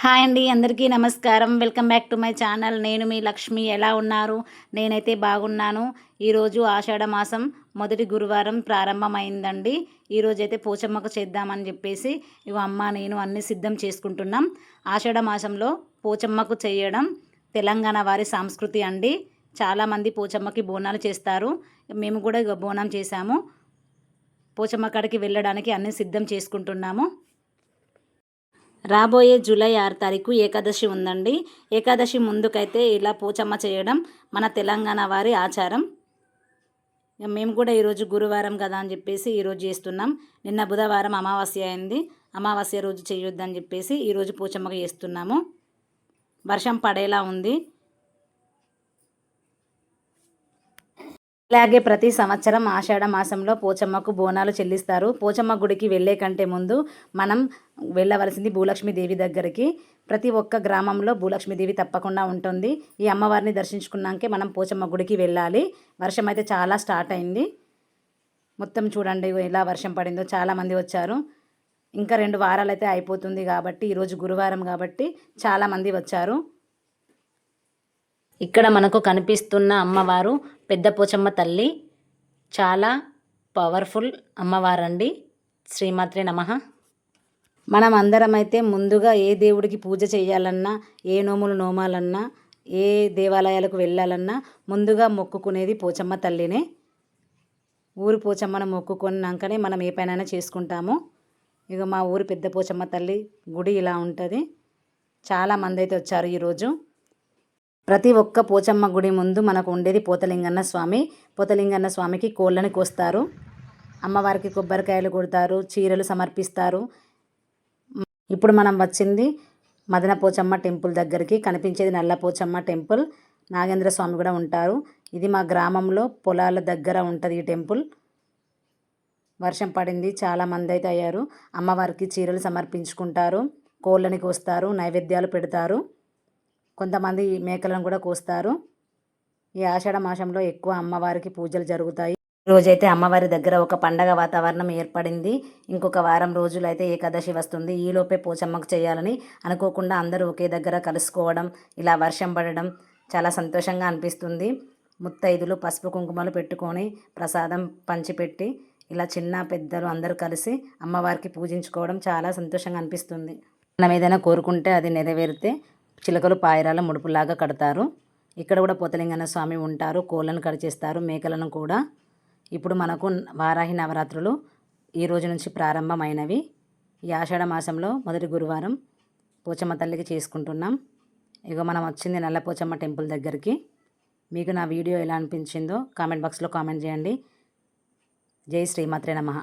Hi అండి, అందరికీ నమస్కారం. Welcome back to my channel. నేను మీ లక్ష్మి. ఎలా ఉన్నారు? నేనైతే బాగున్నాను. ఈరోజు ఆషాఢ మాసం మొదటి గురువారం ప్రారంభమైందండి. ఈరోజైతే పోచమ్మకు చేద్దామని చెప్పేసి అమ్మ నేను అన్నీ సిద్ధం చేసుకుంటున్నాం. ఆషాఢ మాసంలో పోచమ్మకు చేయడం తెలంగాణ వారి సంస్కృతి అండి. చాలామంది పోచమ్మకి బోనాలు చేస్తారు. మేము కూడా బోనం చేశాము. పోచమ్మ కాడికి వెళ్ళడానికి అన్నీ సిద్ధం చేసుకుంటున్నాము. రాబోయే జూలై 6 తారీఖు ఏకాదశి ఉందండి. ఏకాదశి ముందుకైతే ఇలా పోచమ్మ చేయడం మన తెలంగాణ వారి ఆచారం. మేము కూడా ఈరోజు గురువారం కదా అని చెప్పేసి ఈరోజు చేస్తున్నాం. నిన్న బుధవారం అమావాస్య అయింది. అమావాస్య రోజు చేయొద్దని చెప్పేసి ఈరోజు పోచమ్మకు చేస్తున్నాము. వర్షం పడేలా ఉంది. ఇలాగే ప్రతి సంవత్సరం ఆషాఢ మాసంలో పోచమ్మకు బోనాలు చెల్లిస్తారు. పోచమ్మ గుడికి వెళ్ళే కంటే ముందు మనం వెళ్ళవలసింది భూలక్ష్మీదేవి దగ్గరికి. ప్రతి ఒక్క గ్రామంలో భూలక్ష్మీదేవి తప్పకుండా ఉంటుంది. ఈ అమ్మవారిని దర్శించుకున్నాకే మనం పోచమ్మ గుడికి వెళ్ళాలి. వర్షం అయితే చాలా స్టార్ట్ అయింది. మొత్తం చూడండి ఎలా వర్షం పడిందో. చాలామంది వచ్చారు. ఇంకా 2 వారాలు అయితే అయిపోతుంది కాబట్టి ఈరోజు గురువారం కాబట్టి చాలామంది వచ్చారు. ఇక్కడ మనకు కనిపిస్తున్న అమ్మవారు పెద్ద పోచమ్మ తల్లి. చాలా పవర్ఫుల్ అమ్మవారండి. శ్రీమాత్రే నమః. మనం అందరం అయితే ముందుగా ఏ దేవుడికి పూజ చేయాలన్నా, ఏ నోములు నోమాలన్నా, ఏ దేవాలయాలకు వెళ్ళాలన్నా ముందుగా మొక్కుకునేది పోచమ్మ తల్లినే. ఊరు పోచమ్మను మొక్కుకున్నాకనే మనం ఏ పనైనా చేసుకుంటాము. ఇక మా ఊరు పెద్ద పోచమ్మ తల్లి గుడి ఇలా ఉంటుంది. చాలామంది అయితే వచ్చారు ఈరోజు. ప్రతి ఒక్క పోచమ్మ గుడి ముందు మనకు ఉండేది పోతలింగన్న స్వామి. పోతలింగన్న స్వామికి కోళ్ళని కోస్తారు. అమ్మవారికి కొబ్బరికాయలు కొడతారు, చీరలు సమర్పిస్తారు. ఇప్పుడు మనం వచ్చింది మదన పోచమ్మ టెంపుల్ దగ్గరికి. కనిపించేది నల్ల పోచమ్మ టెంపుల్. నాగేంద్ర స్వామి కూడా ఉంటారు. ఇది మా గ్రామంలో పొలాల దగ్గర ఉంటుంది ఈ టెంపుల్. వర్షం పడింది, చాలామంది అయితే అయ్యారు. అమ్మవారికి చీరలు సమర్పించుకుంటారు, కోళ్ళని కోస్తారు, నైవేద్యాలు పెడతారు. కొంతమంది మేకలను కూడా కోస్తారు. ఈ ఆషాఢ మాసంలో ఎక్కువ అమ్మవారికి పూజలు జరుగుతాయి. రోజైతే అమ్మవారి దగ్గర ఒక పండగ వాతావరణం ఏర్పడింది. ఇంకొక వారం రోజులు అయితే ఏకాదశి వస్తుంది. ఈలోపే పోచమ్మకు చేయాలని అనుకోకుండా అందరూ ఒకే దగ్గర కలుసుకోవడం, ఇలా వర్షం పడడం చాలా సంతోషంగా అనిపిస్తుంది. ముత్తైదులు పసుపు కుంకుమలు పెట్టుకొని ప్రసాదం పంచిపెట్టి ఇలా చిన్న పెద్దలు అందరూ కలిసి అమ్మవారికి పూజించుకోవడం చాలా సంతోషంగా అనిపిస్తుంది. మనం ఏదైనా కోరుకుంటే అది నెరవేరితే చిలకలు పాయరాల ముడుపులాగా కడతారు. ఇక్కడ కూడా పోతలింగన్న స్వామి ఉంటారు. కోళ్ళను కడిచేస్తారు, మేకలను కూడా. ఇప్పుడు మనకు వారాహి నవరాత్రులు ఈ రోజు నుంచి ప్రారంభమైనవి. ఈ ఆషాఢ మాసంలో మొదటి గురువారం పోచమ్మ తల్లికి చేసుకుంటున్నాం. ఇక మనం వచ్చింది నల్ల పోచమ్మ టెంపుల్ దగ్గరికి. మీకు నా వీడియో ఎలా అనిపించిందో కామెంట్ బాక్స్లో కామెంట్ చేయండి. జై శ్రీమాత్రే నమః.